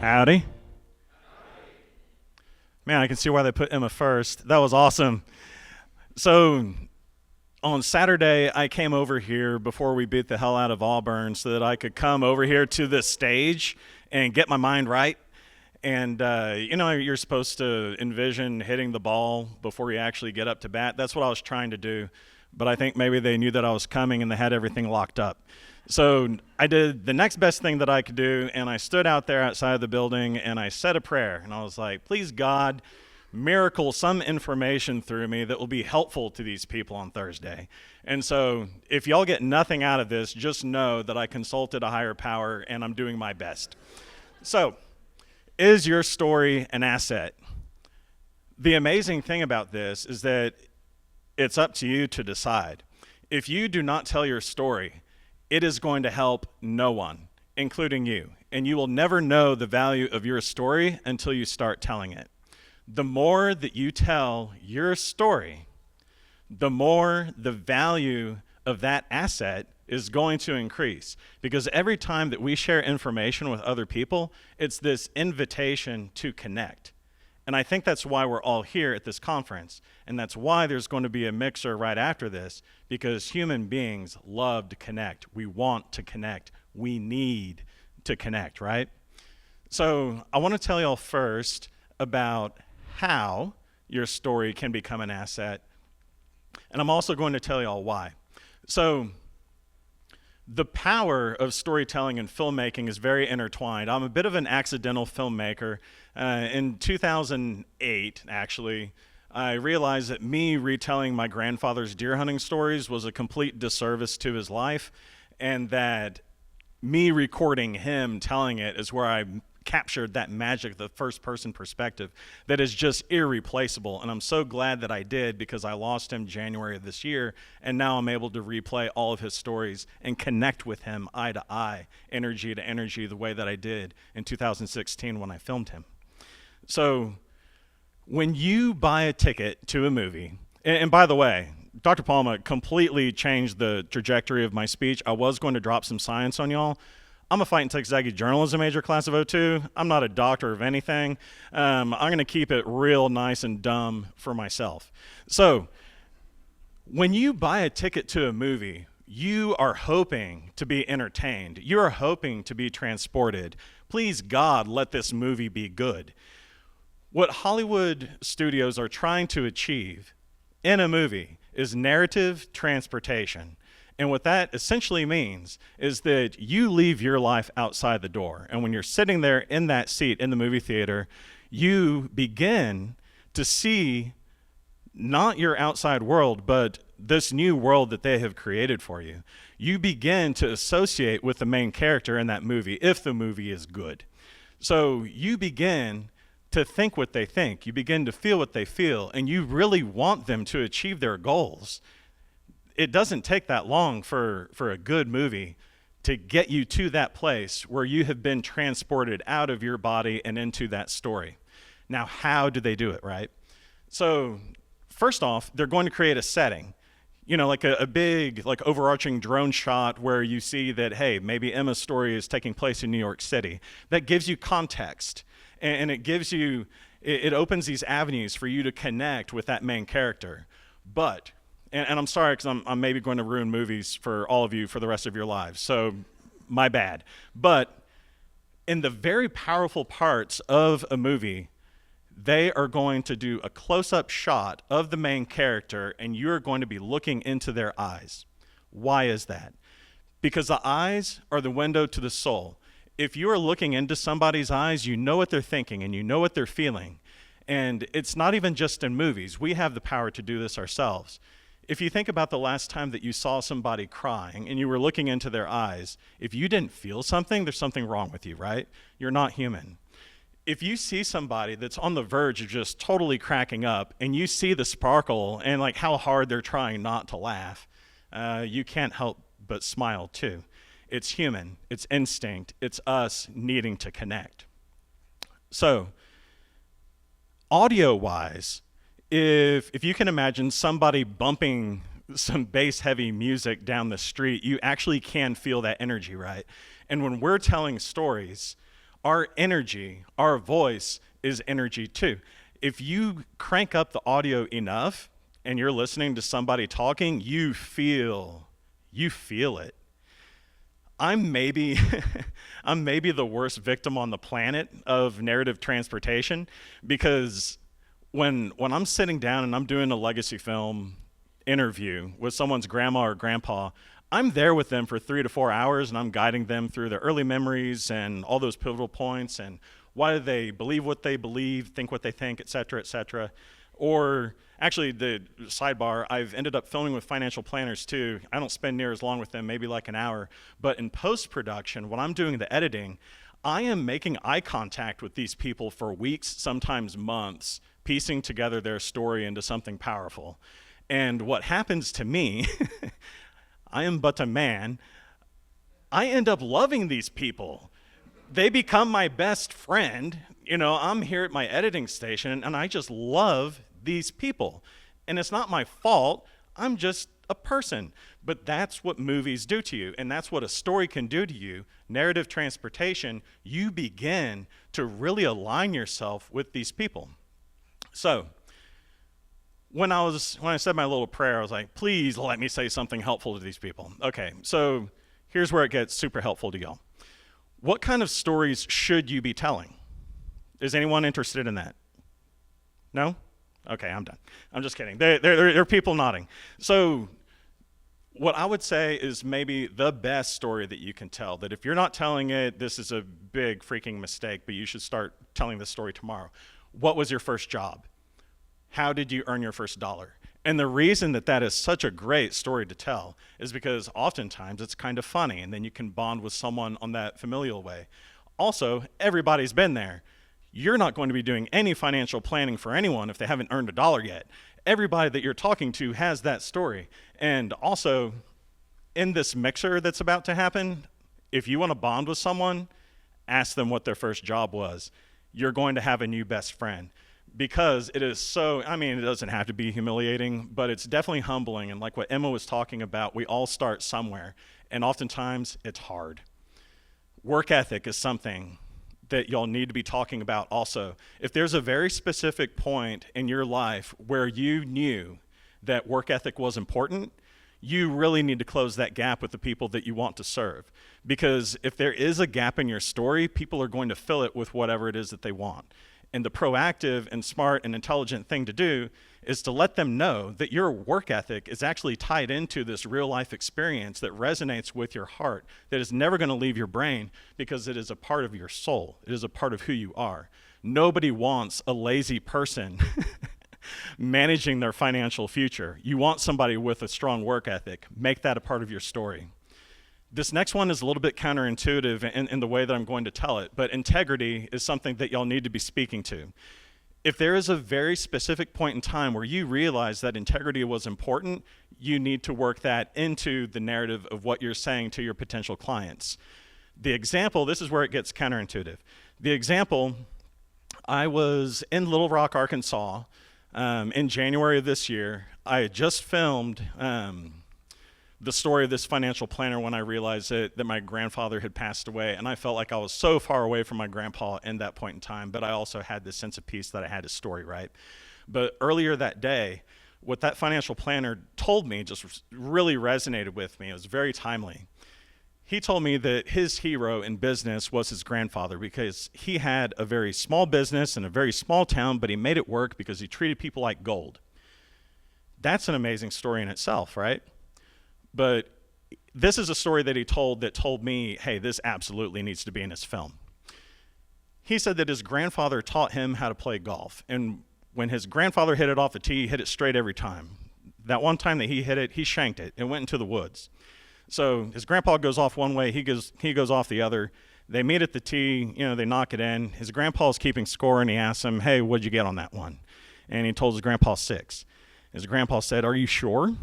Howdy. Man, I can see why they put Emma first. That was awesome. So, on Saturday, I came over here before we beat the hell out of Auburn so that I could come over here to this stage and get my mind right. And, you're supposed to envision hitting the ball before you actually get up to bat. That's what I was trying to do. But I think maybe they knew that I was coming and they had everything locked up. So I did the next best thing that I could do, and I stood out there outside of the building and I said a prayer. And I was like, please, God, miracle some information through me that will be helpful to these people on Thursday. And so if y'all get nothing out of this, just know that I consulted a higher power and I'm doing my best. So, is your story an asset? The amazing thing about this is that it's up to you to decide. If you do not tell your story, it is going to help no one, including you. And you will never know the value of your story until you start telling it. The more that you tell your story, the more the value of that asset is going to increase. Because every time that we share information with other people, it's this invitation to connect. And I think that's why we're all here at this conference. And that's why there's going to be a mixer right after this, because human beings love to connect. We want to connect. We need to connect, right? So I want to tell y'all first about how your story can become an asset. And I'm also going to tell y'all why. So the power of storytelling and filmmaking is very intertwined. I'm a bit of an accidental filmmaker. In 2008, actually, I realized that me retelling my grandfather's deer hunting stories was a complete disservice to his life, and that me recording him telling it is where I captured that magic, the first-person perspective, that is just irreplaceable. And I'm so glad that I did, because I lost him January of this year, and now I'm able to replay all of his stories and connect with him eye to eye, energy to energy, the way that I did in 2016 when I filmed him. So when you buy a ticket to a movie, and by the way, Dr. Palma completely changed the trajectory of my speech. I was going to drop some science on y'all. I'm a fight and Texas journalism major, class of '02. I'm not a doctor of anything. I'm going to keep it real nice and dumb for myself. So when you buy a ticket to a movie, you are hoping to be entertained. You are hoping to be transported. Please, God, let this movie be good. What Hollywood studios are trying to achieve in a movie is narrative transportation. And what that essentially means is that you leave your life outside the door. And when you're sitting there in that seat in the movie theater, you begin to see not your outside world, but this new world that they have created for you. You begin to associate with the main character in that movie if the movie is good. So you begin to think what they think. You begin to feel what they feel, and you really want them to achieve their goals. It doesn't take that long for a good movie to get you to that place where you have been transported out of your body and into that story. Now, how do they do it, right? So first off, they're going to create a setting, like a big, like overarching drone shot where you see that, hey, maybe Emma's story is taking place in New York City. That gives you context, and it gives you, it opens these avenues for you to connect with that main character. But and I'm sorry, because I'm maybe going to ruin movies for all of you for the rest of your lives, so my bad. But in the very powerful parts of a movie, they are going to do a close-up shot of the main character, and you're going to be looking into their eyes. Why is that? Because the eyes are the window to the soul. If you are looking into somebody's eyes, you know what they're thinking, and you know what they're feeling. And it's not even just in movies. We have the power to do this ourselves. If you think about the last time that you saw somebody crying and you were looking into their eyes, if you didn't feel something, there's something wrong with you, right? You're not human. If you see somebody that's on the verge of just totally cracking up and you see the sparkle and like how hard they're trying not to laugh, you can't help but smile too. It's human, it's instinct, it's us needing to connect. So, audio-wise, if you can imagine somebody bumping some bass heavy music down the street, you actually can feel that energy, right? And when we're telling stories, Our energy, our voice is energy too. If you crank up the audio enough and you're listening to somebody talking, you feel it. I'm maybe I'm maybe the worst victim on the planet of narrative transportation, because when I'm sitting down and I'm doing a legacy film interview with someone's grandma or grandpa, I'm there with them for 3 to 4 hours, and I'm guiding them through their early memories and all those pivotal points and why do they believe what they believe, think what they think, et cetera, et cetera. Or actually, the sidebar, I've ended up filming with financial planners too. I don't spend near as long with them, maybe like an hour. But in post-production, when I'm doing the editing, I am making eye contact with these people for weeks, sometimes months, piecing together their story into something powerful. And what happens to me, I am but a man, I end up loving these people. They become my best friend. I'm here at my editing station and I just love these people. And it's not my fault. I'm just a person. But that's what movies do to you, and that's what a story can do to you. Narrative transportation, you begin to really align yourself with these people. So, when I said my little prayer, I was like, please let me say something helpful to these people. Okay, so here's where it gets super helpful to y'all. What kind of stories should you be telling? Is anyone interested in that? No? Okay, I'm done. I'm just kidding. There are people nodding. So what I would say is maybe the best story that you can tell, that if you're not telling it, this is a big freaking mistake, but you should start telling this story tomorrow. What was your first job? How did you earn your first dollar? And the reason that is such a great story to tell is because oftentimes it's kind of funny, and then you can bond with someone on that familial way. Also, everybody's been there. You're not going to be doing any financial planning for anyone if they haven't earned a dollar yet. Everybody that you're talking to has that story. And also, in this mixer that's about to happen, if you want to bond with someone, ask them what their first job was. You're going to have a new best friend. Because it is so, it doesn't have to be humiliating, but it's definitely humbling. And like what Emma was talking about, we all start somewhere. And oftentimes, it's hard. Work ethic is something that y'all need to be talking about also. If there's a very specific point in your life where you knew that work ethic was important, you really need to close that gap with the people that you want to serve. Because if there is a gap in your story, people are going to fill it with whatever it is that they want. And the proactive and smart and intelligent thing to do is to let them know that your work ethic is actually tied into this real life experience that resonates with your heart, that is never going to leave your brain because it is a part of your soul. It is a part of who you are. Nobody wants a lazy person managing their financial future. You want somebody with a strong work ethic. Make that a part of your story. This next one is a little bit counterintuitive in the way that I'm going to tell it, but integrity is something that y'all need to be speaking to. If there is a very specific point in time where you realize that integrity was important, you need to work that into the narrative of what you're saying to your potential clients. The example, this is where it gets counterintuitive. The example, I was in Little Rock, Arkansas in January of this year. I had just filmed the story of this financial planner when I realized that my grandfather had passed away, and I felt like I was so far away from my grandpa in that point in time, but I also had this sense of peace that I had his story right. But earlier that day, what that financial planner told me just really resonated with me. It was very timely. He told me that his hero in business was his grandfather because he had a very small business in a very small town, but he made it work because he treated people like gold. That's an amazing story in itself, right? But this is a story that he told that told me, hey, this absolutely needs to be in his film. He said that his grandfather taught him how to play golf. And when his grandfather hit it off the tee, he hit it straight every time. That one time that he hit it, he shanked it. It went into the woods. So his grandpa goes off one way, he goes off the other. They meet at the tee, they knock it in. His grandpa's keeping score, and he asks him, hey, what'd you get on that one? And he told his grandpa 6. His grandpa said, are you sure?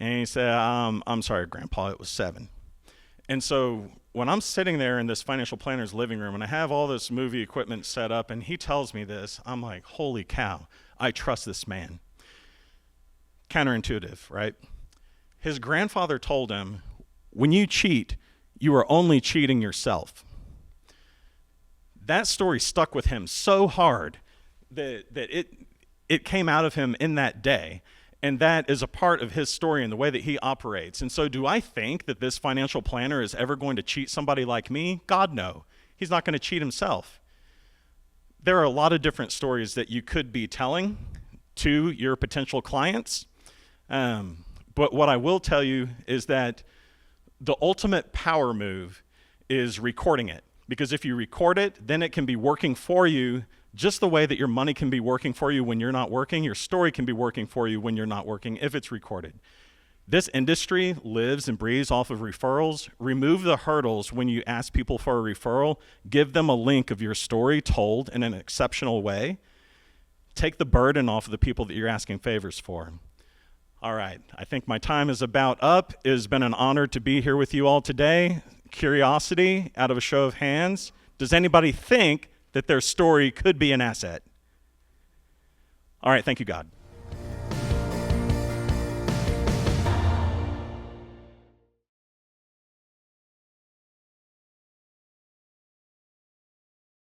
And he said, I'm sorry, Grandpa, it was 7. And so when I'm sitting there in this financial planner's living room and I have all this movie equipment set up and he tells me this, I'm like, holy cow, I trust this man. Counterintuitive, right? His grandfather told him, when you cheat, you are only cheating yourself. that story stuck with him so hard that it came out of him in that day. And that is a part of his story and the way that he operates. And so do I think that this financial planner is ever going to cheat somebody like me? God, no. He's not going to cheat himself. There are a lot of different stories that you could be telling to your potential clients. But what I will tell you is that the ultimate power move is recording it. Because if you record it, then it can be working for you just the way that your money can be working for you when you're not working. Your story can be working for you when you're not working if it's recorded. This industry lives and breathes off of referrals. Remove the hurdles when you ask people for a referral. Give them a link of your story told in an exceptional way. Take the burden off of the people that you're asking favors for. All right, I think my time is about up. It has been an honor to be here with you all today. Curiosity, out of a show of hands. Does anybody think that their story could be an asset? All right, thank you, God.